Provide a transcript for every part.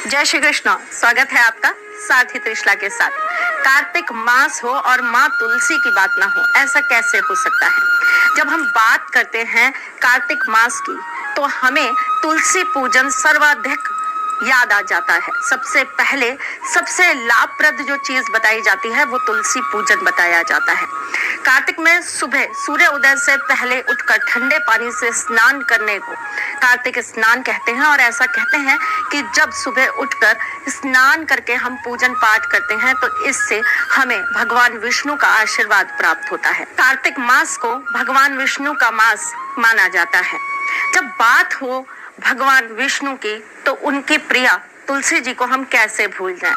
जय श्री कृष्ण। स्वागत है आपका साथी त्रिशला के साथ। कार्तिक मास हो और माँ तुलसी की बात ना हो, ऐसा कैसे हो सकता है। जब हम बात करते हैं कार्तिक मास की तो हमें तुलसी पूजन सर्वाधिक याद आ जाता है। सबसे पहले सबसे लाभप्रद जो चीज बताई जाती है वो तुलसी पूजन बताया जाता है। कार्तिक में सुबह सूर्य उदय से पहले उठकर ठंडे पानी से स्नान करने को कार्तिक स्नान कहते हैं। और ऐसा कहते हैं कि जब सुबह उठकर स्नान करके हम पूजन पाठ करते हैं तो इससे हमें भगवान विष्णु का आशीर्वाद प्राप्त होता है। कार्तिक मास को भगवान विष्णु का मास माना जाता है। जब बात हो भगवान विष्णु की तो उनकी प्रिया तुलसी जी को हम कैसे भूल जाएं।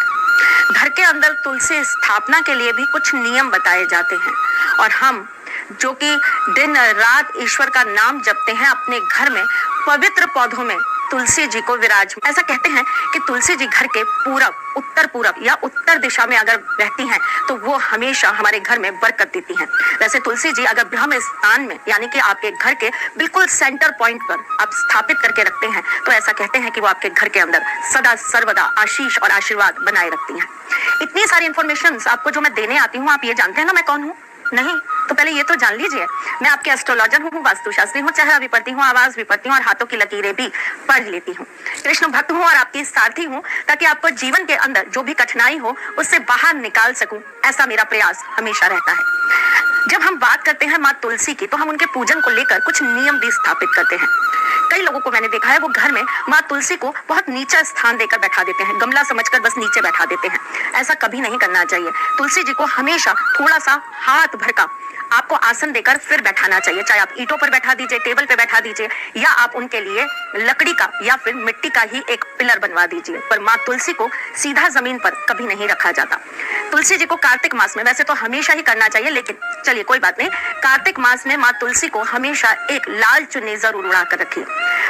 घर के अंदर तुलसी स्थापना के लिए भी कुछ नियम बताए जाते हैं और हम जो कि दिन रात ईश्वर का नाम जपते हैं, अपने घर में पवित्र पौधों में तुलसी जी को विराजमान। ऐसा कहते हैं कि तुलसी जी घर के पूरब, उत्तर पूरब या उत्तर दिशा में अगर रहती हैं तो वो हमेशा हमारे घर में बरकत देती हैं। वैसे तुलसी जी अगर ब्रह्म स्थान में यानी कि आपके घर के बिल्कुल सेंटर पॉइंट पर आप स्थापित करके रखते हैं तो ऐसा कहते हैं कि वो आपके घर के अंदर सदा सर्वदा आशीष और आशीर्वाद बनाए रखती हैं। इतनी सारी इंफॉर्मेशन आपको जो मैं देने आती हूँ, आप ये जानते हैं ना मैं कौन हूँ? नहीं तो पहले ये तो जान लीजिए, मैं आपके एस्ट्रोलॉजर हूँ, वास्तुशास्त्री हूँ, चेहरा भी पढ़ती हूँ, आवाज भी पढ़ती हूँ और हाथों की लकीरें भी पढ़ लेती हूँ। कृष्ण भक्त हूँ और आपकी साथी हूँ ताकि आपको जीवन के अंदर जो भी कठिनाई हो उससे बाहर निकाल सकूं, ऐसा मेरा प्रयास हमेशा रहता है। जब हम बात करते हैं माँ तुलसी की तो हम उनके पूजन को लेकर कुछ नियम भी स्थापित करते हैं। कई लोगों को मैंने देखा है वो घर में माँ तुलसी को बहुत नीचा स्थान देकर बैठा देते हैं, गमला समझकर बस नीचे बैठा देते हैं। ऐसा कभी नहीं करना चाहिए। तुलसी जी को हमेशा थोड़ा सा हाथ भर का आपको आसन देकर फिर बैठाना चाहिए। चाहे आप ईंटों पर बैठा दीजिए, टेबल पे बैठा दीजिए या आप उनके लिए लकड़ी का या फिर मिट्टी का ही एक पिलर बनवा दीजिए, पर माँ तुलसी को सीधा जमीन पर कभी नहीं रखा जाता। तुलसी जी को कार्तिक मास में वैसे तो हमेशा ही करना चाहिए, लेकिन चलिए कोई बात नहीं, कार्तिक मास में माँ तुलसी को हमेशा एक लाल चुन्नी जरूर उड़ा कर रखिए।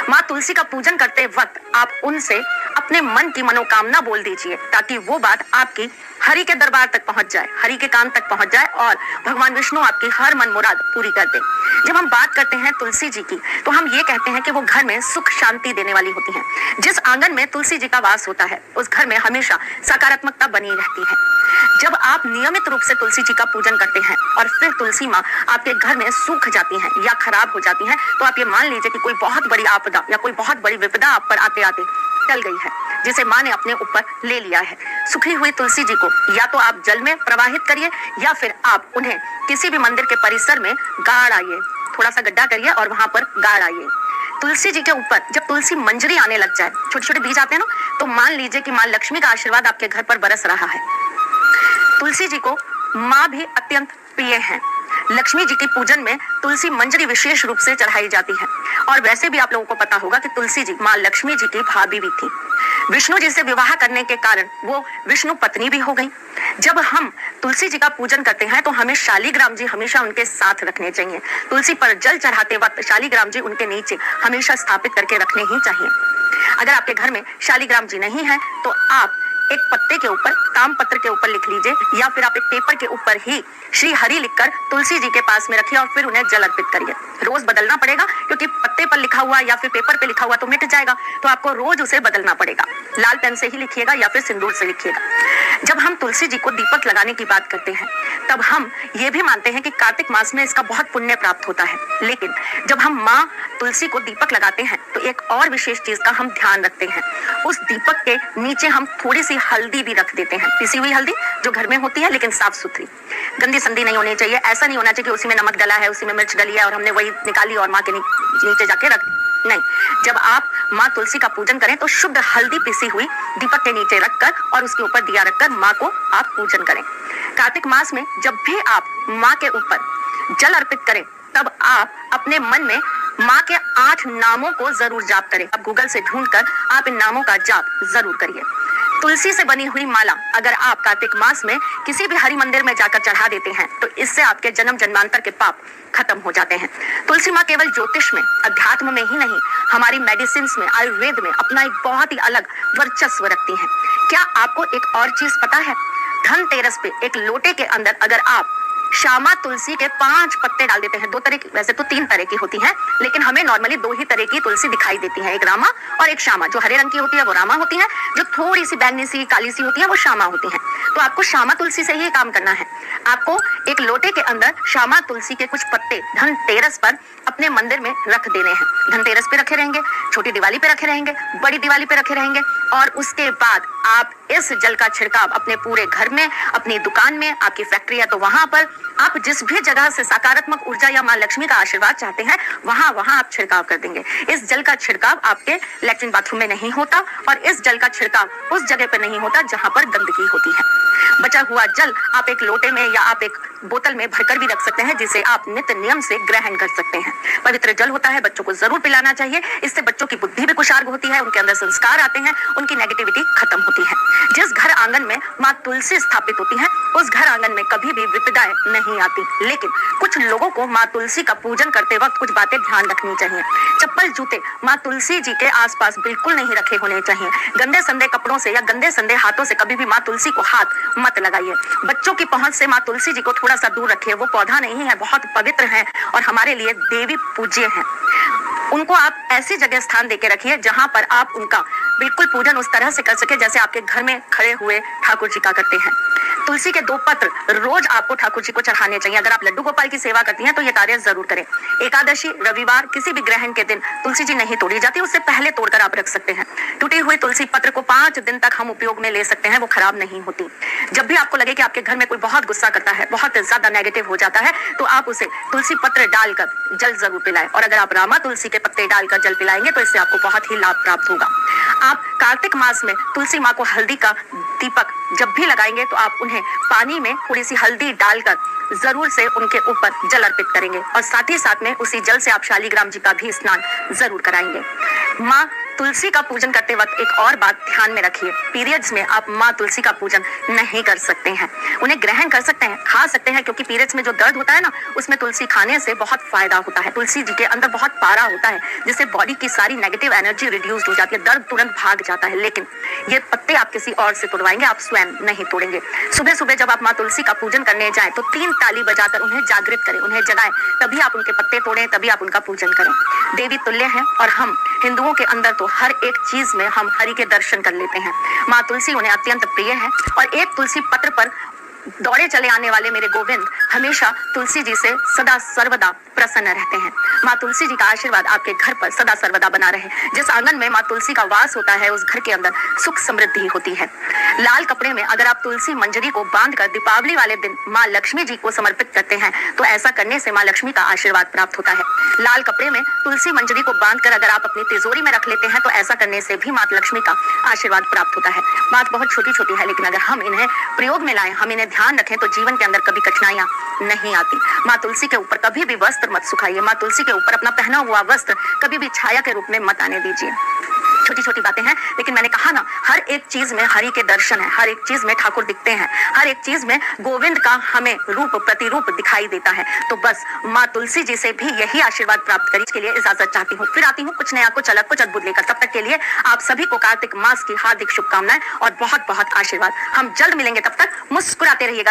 माँ तुलसी का पूजन करते वक्त आप उनसे अपने मन की मनोकामना बोल दीजिए ताकि वो बात आपकी हरि के दरबार तक पहुंच जाए, हरि के कान तक पहुंच जाए और भगवान विष्णु आपकी हर मन मुराद पूरी कर दे। जब हम बात करते हैं तुलसी जी की तो हम ये कहते हैं कि वो घर में सुख शांति देने वाली होती हैं। जिस आंगन में तुलसी जी का वास होता है उस घर में हमेशा सकारात्मकता बनी रहती है। जब आप नियमित रूप से तुलसी जी का पूजन करते हैं और फिर तुलसी माँ आपके घर में सूख जाती हैं या खराब हो जाती हैं तो आप ये मान लीजिए कि कोई बहुत बड़ी आपदा या कोई बहुत बड़ी विपदा आप पर आते आते टल गई है, जिसे माँ ने अपने ऊपर ले लिया है। सूखी हुई तुलसी जी को या तो आप जल में प्रवाहित करिए या फिर आप उन्हें किसी भी मंदिर के परिसर में गाड़ आइए, थोड़ा सा गड्ढा करिए और वहां पर गाड़ आइए। तुलसी जी के ऊपर जब तुलसी मंजरी आने लग जाए, छोटे छोटे बीज आते हैं ना, तो मान लीजिए कि माँ लक्ष्मी का आशीर्वाद आपके घर पर बरस रहा है। तुलसी जी को माँ भी अत्यंत प्रिय है। लक्ष्मी जी की पूजन में तुलसी मंजरी विशेष रूप से चढ़ाई जाती है। और वैसे भी आप लोगों को पता होगा कि तुलसी जी माँ लक्ष्मी जी की भाभी भी थी। विष्णु जी से विवाह करने के कारण वो विष्णु पत्नी भी हो गई। जब हम तुलसी जी का पूजन करते हैं तो हमें शालीग्राम जी हमेशा उनके साथ रखने चाहिए। तुलसी पर जल चढ़ाते वक्त शालीग्राम जी उनके नीचे हमेशा स्थापित करके रखने ही चाहिए। अगर आपके घर में शालीग्राम जी नहीं है तो आप एक पत्ते के ऊपर, ताम पत्र के ऊपर लिख लीजिए या फिर आप एक पेपर के ऊपर ही श्री हरि लिखकर तुलसी जी के पास में रखिए और फिर उन्हें जल अर्पित करिए। रोज बदलना पड़ेगा क्योंकि पत्ते पर लिखा हुआ या फिर पेपर पे लिखा हुआ तो मिट जाएगा, तो आपको रोज उसे बदलना पड़ेगा। लाल पेन से ही लिखिएगा या फिर सिंदूर से लिखिएगा। जब हम तुलसी जी को दीपक लगाने की बात करते हैं तब हम ये भी मानते हैं कि कार्तिक मास में इसका बहुत पुण्य प्राप्त होता है। लेकिन जब हम माँ तुलसी को दीपक लगाते हैं तो एक और विशेष चीज का हम ध्यान रखते हैं। उस दीपक के नीचे हम थोड़ी सी हल्दी भी रख देते हैं, पिसी हुई हल्दी जो घर में होती है लेकिन साफ सुथरी, गंदी संदी नहीं होनी चाहिए। ऐसा नहीं होना चाहिए कि उसी में नमक डला है, उसी में मिर्च डली है और हमने वही निकाली और माँ के नीचे जाके रख दी। नहीं, जब आप माँ तुलसी का पूजन करें तो शुद्ध हल्दी पिसी हुई दीपक के नीचे रखकर और उसके ऊपर दिया रखकर माँ को आप पूजन करें। कार्तिक मास में जब भी आप माँ के ऊपर जल अर्पित करें तब आप अपने मन में माँ के 8 नामों को जरूर जाप करें। अब गूगल से ढूंढकर आप इन नामों का जाप जरूर करिए। तुलसी से बनी हुई माला अगर आप कार्तिक मास में किसी भी हरि मंदिर में जाकर चढ़ा देते हैं तो इससे आपके जन्म जन्मांतर के पाप खत्म हो जाते हैं। तुलसी माँ केवल ज्योतिष में, अध्यात्म में ही नहीं, हमारी मेडिसिन में, आयुर्वेद में अपना एक बहुत ही अलग वर्चस्व रखती हैं। क्या आपको एक और चीज पता है? धनतेरस पे एक लोटे के अंदर अगर आप श्यामा तुलसी के 5 पत्ते डाल देते हैं। 2 तरह की, वैसे तो 3 तरह की होती हैं, लेकिन हमें नॉर्मली 2 ही तरह की तुलसी दिखाई देती है, एक रामा और एक श्यामा। जो हरे रंग की होती है वो रामा होती है, जो थोड़ी सी बैंगनी सी काली सी होती है वो श्यामा होती है। तो आपको श्यामा तुलसी से ही काम करना है। आपको एक लोटे के अंदर श्यामा तुलसी के कुछ पत्ते धनतेरस पर अपने मंदिर में रख देने हैं। धनतेरस पे रखे रहेंगे, छोटी दिवाली पे रखे रहेंगे, बड़ी दिवाली पे रखे रहेंगे, और उसके बाद आप इस जल का छिड़काव अपने पूरे घर में, अपनी दुकान में, आपकी फैक्ट्री है तो वहां पर, आप जिस भी जगह से सकारात्मक ऊर्जा या मां लक्ष्मी का आशीर्वाद चाहते हैं वहां आप छिड़काव कर देंगे। इस जल का छिड़काव आपके लैट्रिन बाथरूम में नहीं होता, और इस जल का छिड़काव उस जगह पर नहीं होता जहां पर गंदगी होती है। बचा हुआ जल आप एक लोटे में या आप एक बोतल में भरकर भी रख सकते हैं, जिसे आप नित्य नियम से ग्रहण कर सकते हैं। पवित्र जल होता है, बच्चों को जरूर पिलाना चाहिए। इससे बच्चों की बुद्धि भी कुशार्ग होती है, उनके अंदर संस्कार आते हैं, उनकी नेगेटिविटी खत्म होती है। जिस घर आंगन में माँ तुलसी स्थापित होती है उस घर आंगन में कभी भी विपदाएं नहीं आती। लेकिन कुछ लोगों को माँ तुलसी का पूजन करते वक्त कुछ बातें ध्यान रखनी चाहिए। चप्पल जूते माँ तुलसी जी के आसपास बिल्कुल नहीं रखे होने चाहिए। गंदे संदे कपड़ों से या गंदे संदे हाथों से कभी भी माँ तुलसी को हाथ मत लगाइए। बच्चों की पहुंच से माँ तुलसी जी को थोड़ा सा दूर रखिए। वो पौधा नहीं है, बहुत पवित्र है और हमारे लिए देवी पूज्य है। उनको आप ऐसी जगह स्थान देके रखिए जहां पर आप उनका बिल्कुल पूजन उस तरह से कर सके जैसे आपके घर में खड़े हुए ठाकुर जी का करते हैं। तुलसी के 2 पत्र रोज आपको ठाकुर जी को चढ़ाने चाहिए। अगर आप लड्डू गोपाल की सेवा करती हैं तो ये कार्य जरूर करें। एकादशी, रविवार, किसी भी ग्रहण के दिन तुलसी जी नहीं तोड़ी जाती, उससे पहले तोड़कर आप रख सकते हैं। टूटी हुई तुलसी पत्र को 5 दिन तक हम उपयोग में ले सकते हैं, वो खराब नहीं होती। जब भी आपको लगे कि आपके घर में कोई बहुत गुस्सा करता है, बहुत ज्यादा नेगेटिव हो जाता है, तो आप उसे तुलसी पत्र डालकर जल जरूर पिलाएं। और अगर आप रामा तुलसी के पत्ते डालकर जल पिलाएंगे तो इससे आपको बहुत ही लाभ प्राप्त होगा। आप कार्तिक मास में तुलसी माँ को हल्दी का दीपक जब भी लगाएंगे तो आप उन्हें पानी में थोड़ी सी हल्दी डालकर जरूर से उनके ऊपर जल अर्पित करेंगे, और साथ ही साथ में उसी जल से आप शालीग्राम जी का भी स्नान जरूर कराएंगे। माँ तुलसी का पूजन करते वक्त एक और बात ध्यान में रखिए, पीरियड्स में आप माँ तुलसी का पूजन नहीं कर सकते हैं। उन्हें ग्रहण कर सकते हैं, खा सकते हैं, क्योंकि पीरियड्स में जो दर्द होता है ना, उसमें तुलसी खाने से बहुत फायदा होता है। तुलसी जी के अंदर बहुत पारा होता है, जिससे बॉडी की सारी नेगेटिव एनर्जी रिड्यूस हो जाती है, दर्द तुरंत भाग जाता है। लेकिन ये पत्ते आप किसी और से तोड़वाएंगे, आप स्वयं नहीं तोड़ेंगे। सुबह सुबह जब आप माँ तुलसी का पूजन करने जाएं तो 3 ताली बजाकर उन्हें जागृत करें, उन्हें जगाएं, तभी आप उनके पत्ते तोड़ें, तभी आप उनका पूजन करें। देवी तुल्य है, और हम हिंदुओं के अंदर तो हर एक चीज में हम हरि के दर्शन कर लेते हैं। माँ तुलसी उन्हें अत्यंत प्रिय है, और एक तुलसी पत्र पर दौड़े चले आने वाले मेरे गोविंद हमेशा तुलसी जी से सदा सर्वदा प्रसन्न रहते हैं। माँ तुलसी जी का आशीर्वाद आपके घर पर सदा सर्वदा बना रहे। जिस आंगन में माँ तुलसी का वास होता है उस घर के अंदर सुख समृद्धि होती है। लाल कपड़े में अगर आप तुलसी मंजरी को बांधकर दीपावली वाले दिन माँ लक्ष्मी जी को समर्पित करते हैं तो ऐसा करने से माँ लक्ष्मी का आशीर्वाद प्राप्त होता है। लाल कपड़े में तुलसी मंजरी को बांधकर अगर आप अपनी तिजोरी में रख लेते हैं तो ऐसा करने से भी माँ लक्ष्मी का आशीर्वाद प्राप्त होता है। बात बहुत छोटी छोटी है, लेकिन अगर हम इन्हें प्रयोग में लाएं, हम इन्हें ध्यान रखें तो जीवन के अंदर कभी कठिनाइयां नहीं आती। माँ तुलसी के ऊपर कभी भी वस्त्र मत सुखाइए। माँ तुलसी के ऊपर अपना पहना हुआ वस्त्र कभी भी छाया के रूप में मत आने दीजिए। छोटी छोटी बातें हैं, लेकिन मैंने कहा ना, हर एक चीज में हरि के दर्शन है, हर एक चीज में ठाकुर दिखते हैं, हर एक चीज में गोविंद का हमें रूप प्रतिरूप दिखाई देता है। तो बस माँ तुलसी जी से भी यही आशीर्वाद प्राप्त करने के लिए इजाजत चाहती हूँ। फिर आती हूँ कुछ नया, कुछ अलग, कुछ अद्भुत लेकर। तब तक के लिए आप सभी को कार्तिक मास की हार्दिक शुभकामनाएं और बहुत बहुत आशीर्वाद। हम जल्द मिलेंगे, तब तक मुस्कुराते रहिएगा।